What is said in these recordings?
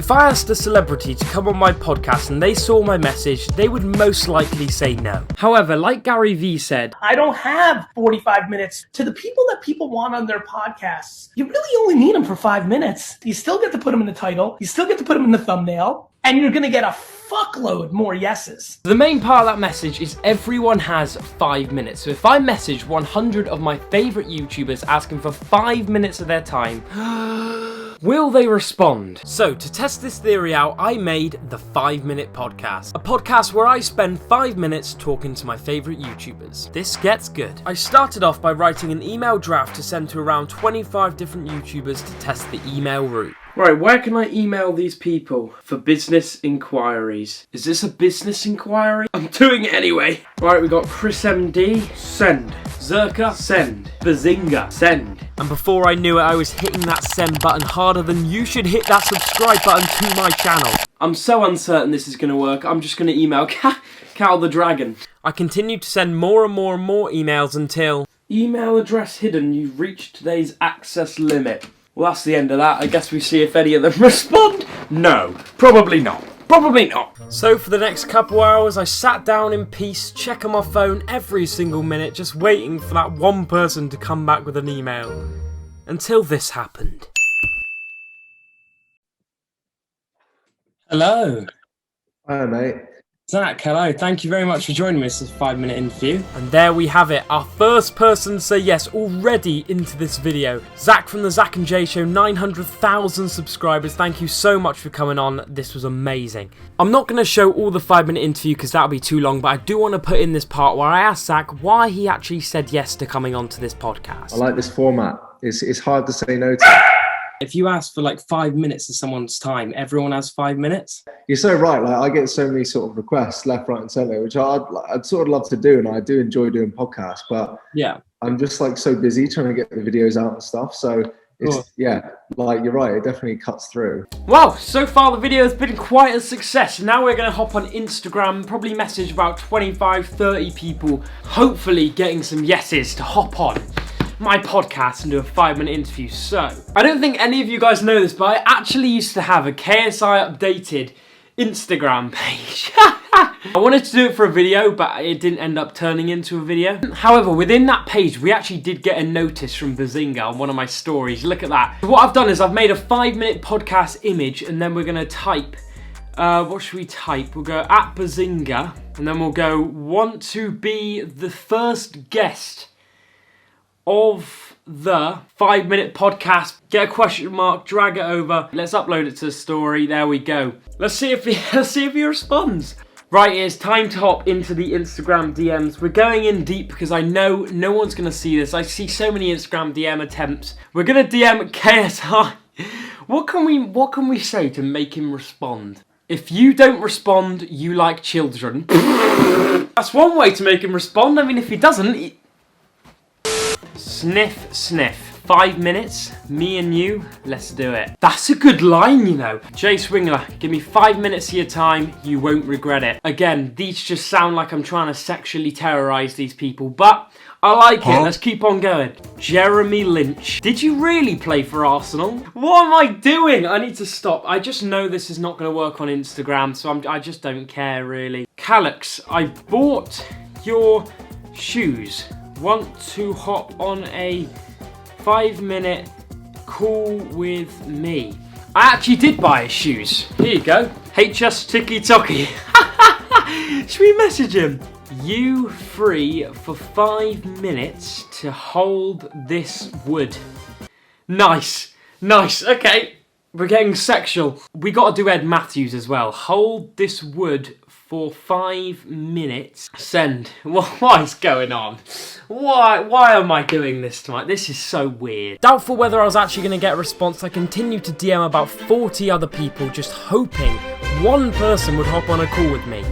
If I asked a celebrity to come on my podcast and they saw my message, they would most likely say no. However, like Gary Vee said, I don't have 45 minutes. To the people that people want on their podcasts, you really only need them for 5 minutes. You still get to put them in the title. You still get to put them in the thumbnail. And you're going to get a fuckload more yeses. The main part of that message is everyone has 5 minutes. So if I message 100 of my favourite YouTubers asking for 5 minutes of their time, will they respond? So to test this theory out, I made the 5 Minute Podcast. A podcast where I spend 5 minutes talking to my favourite YouTubers. This gets good. I started off by writing an email draft to send to around 25 different YouTubers to test the email route. Right, where can I email these people for business inquiries? Is this a business inquiry? I'm doing it anyway. Right, we got Chris MD, send. Zerka, send. Bazinga, send. And before I knew it, I was hitting that send button harder than you should hit that subscribe button to my channel. I'm so uncertain this is going to work, I'm just going to email Cal the Dragon. I continued to send more and more and more emails until... Email address hidden, you've reached today's access limit. Well, that's the end of that. I guess we see if any of them respond. No, probably not. Probably not. So for the next couple hours, I sat down in peace, checking my phone every single minute, just waiting for that one person to come back with an email. Until this happened. Hello. Hi, mate. Zach, hello. Thank you very much for joining me. This is a 5 minute interview. And there we have it. Our first person to say yes already into this video. Zach from the Zach and Jay Show, 900,000 subscribers. Thank you so much for coming on. This was amazing. I'm not going to show all the 5 minute interview because that'll be too long, but I do want to put in this part where I asked Zach why he actually said yes to coming onto this podcast. I like this format. It's hard to say no to. If you ask for like 5 minutes of someone's time, everyone has 5 minutes. You're so right. Like I get so many sort of requests left, right, and centre, which I'd sort of love to do, and I do enjoy doing podcasts. But yeah, I'm just like so busy trying to get the videos out and stuff. So it's like you're right. It definitely cuts through. Wow, so far the video has been quite a success. Now we're going to hop on Instagram, probably message about 25, 30 people, hopefully getting some yeses to hop on my podcast and do a 5 minute interview. So I don't think any of you guys know this, but I actually used to have a KSI updated Instagram page. I wanted to do it for a video, but it didn't end up turning into a video. However, within that page, we actually did get a notice from Bazinga on one of my stories. Look at that. So what I've done is I've made a 5 minute podcast image, and then we're gonna type, what should we type? We'll go at Bazinga, and then we'll go, want to be the first guest of the 5 minute podcast, get a question mark, drag it over, let's upload it to the story. There we go. Let's see if he responds. Right, it's time to hop into the Instagram DMs. We're going in deep because I know no one's gonna see this. I see so many Instagram DM attempts. We're gonna DM KSI. What can we say to make him respond? If you don't respond, you like children. That's one way to make him respond. I mean, if he doesn't, Sniff, sniff. 5 minutes, me and you, let's do it. That's a good line, you know. Jay Swingler, give me 5 minutes of your time, you won't regret it. Again, these just sound like I'm trying to sexually terrorise these people, but I like it. Let's keep on going. Jeremy Lynch. Did you really play for Arsenal? What am I doing? I need to stop. I just know this is not going to work on Instagram, so I just don't care, really. Calix, I bought your shoes. Want to hop on a 5 minute call with me? I actually did buy his shoes. Here you go. HS Tiki Toki. Should we message him? You free for 5 minutes to hold this wood? Nice. Nice. Okay. We're getting sexual. We got to do Ed Matthews as well. Hold this wood for 5 minutes. Send. What is going on? Why am I doing this tonight? This is so weird. Doubtful whether I was actually going to get a response. I continued to DM about 40 other people, just hoping one person would hop on a call with me.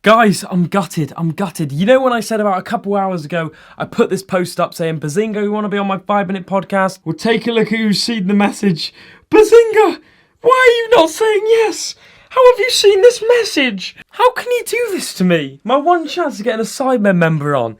Guys, I'm gutted. You know when I said about a couple hours ago, I put this post up saying, Bazinga, you want to be on my 5 minute podcast? Well, take a look at who's seen the message. Bazinga, why are you not saying yes? How have you seen this message? How can you do this to me? My one chance of getting a Sidemen member on.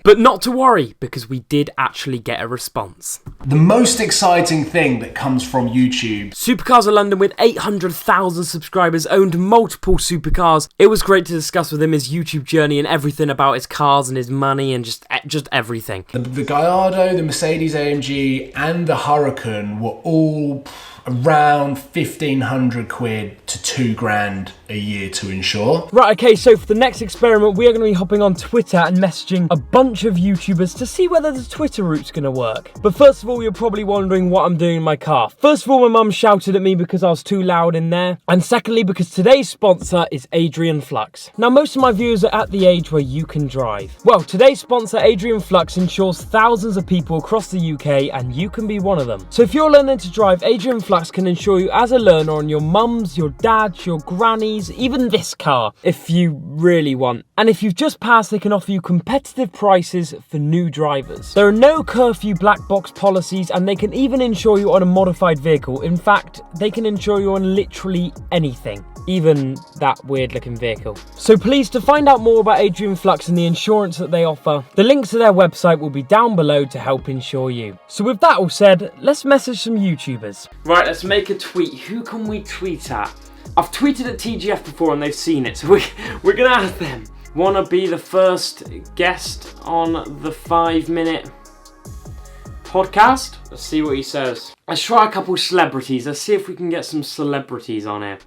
But not to worry, because we did actually get a response. The most exciting thing that comes from YouTube. Supercars of London, with 800,000 subscribers, owned multiple supercars. It was great to discuss with him his YouTube journey and everything about his cars and his money and just everything. The Gallardo, the Mercedes AMG and the Huracan were all around 1,500 quid to 2 grand a year to insure. Right, okay, so for the next experiment, we are going to be hopping on Twitter and messaging a bunch of YouTubers to see whether the Twitter route's going to work. But first of all, you're probably wondering what I'm doing in my car. First of all, my mum shouted at me because I was too loud in there. And secondly, because today's sponsor is Adrian Flux. Now, most of my viewers are at the age where you can drive. Well, today's sponsor, Adrian Flux, insures thousands of people across the UK, and you can be one of them. So if you're learning to drive, Adrian Flux can insure you as a learner on your mums, your dads, your grannies, even this car, if you really want. And if you've just passed, they can offer you competitive prices for new drivers. There are no curfew black box policies, and they can even insure you on a modified vehicle. In fact, they can insure you on literally anything, even that weird looking vehicle. So please, to find out more about Adrian Flux and the insurance that they offer, the link to their website will be down below to help insure you. So with that all said, let's message some YouTubers. Right, let's make a tweet. Who can we tweet at? I've tweeted at TGF before and they've seen it, so we're gonna ask them. Wanna be the first guest on the 5-minute podcast? Let's see what he says. Let's try a couple celebrities. Let's see if we can get some celebrities on here.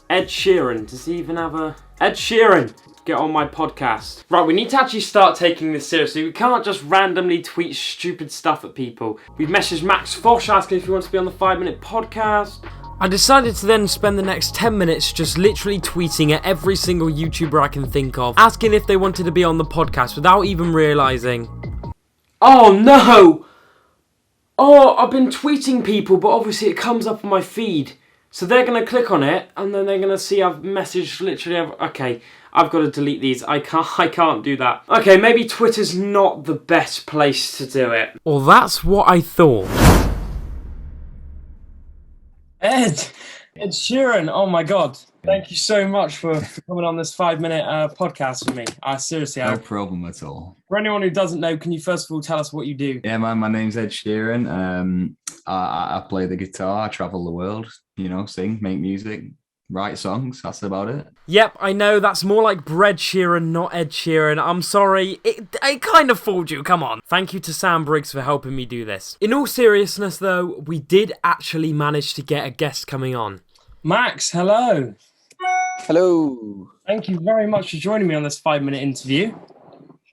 Ed Sheeran, does he even have a... Ed Sheeran, get on my podcast. Right, we need to actually start taking this seriously. We can't just randomly tweet stupid stuff at people. We've messaged Max Fosh asking if he wants to be on the 5-minute podcast. I decided to then spend the next 10 minutes just literally tweeting at every single YouTuber I can think of, asking if they wanted to be on the podcast without even realising. Oh no! Oh, I've been tweeting people, but obviously it comes up on my feed. So they're going to click on it, and then they're going to see I've messaged literally okay, I've got to delete these. I can't do that. Okay, maybe Twitter's not the best place to do it. Well, that's what I thought. Ed Sheeran, oh my God. Thank you so much for coming on this 5-minute podcast with me. Seriously, no problem at all. For anyone who doesn't know, can you first of all tell us what you do? Yeah, man, my name's Ed Sheeran. I play the guitar, I travel the world, sing, make music, write songs, that's about it. Yep, I know, that's more like Bread Sheeran, not Ed Sheeran. I'm sorry, it kind of fooled you, come on. Thank you to Sam Briggs for helping me do this. In all seriousness though, we did actually manage to get a guest coming on. Max, hello. Hello. Thank you very much for joining me on this 5-minute interview.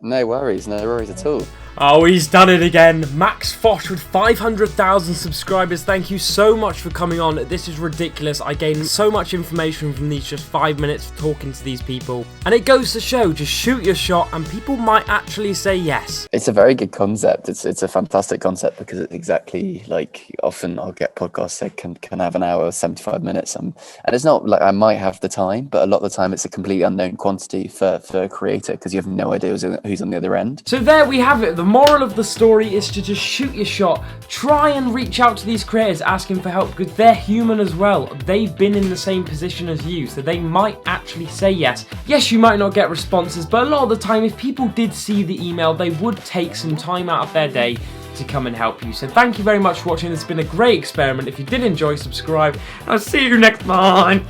No worries at all. Oh, he's done it again. Max Fosh with 500,000 subscribers. Thank you so much for coming on. This is ridiculous. I gained so much information from these just 5 minutes of talking to these people. And it goes to show, just shoot your shot and people might actually say yes. It's a very good concept. It's a fantastic concept because it's exactly like often I'll get podcasts that can have an hour, 75 minutes. And it's not like I might have the time, but a lot of the time it's a completely unknown quantity for a creator because you have no idea who's on the other end. So there we have it. The moral of the story is to just shoot your shot. Try and reach out to these creators asking for help because they're human as well. They've been in the same position as you, so they might actually say yes. Yes, you might not get responses, but a lot of the time, if people did see the email, they would take some time out of their day to come and help you. So thank you very much for watching. It's been a great experiment. If you did enjoy, subscribe. I'll see you next time.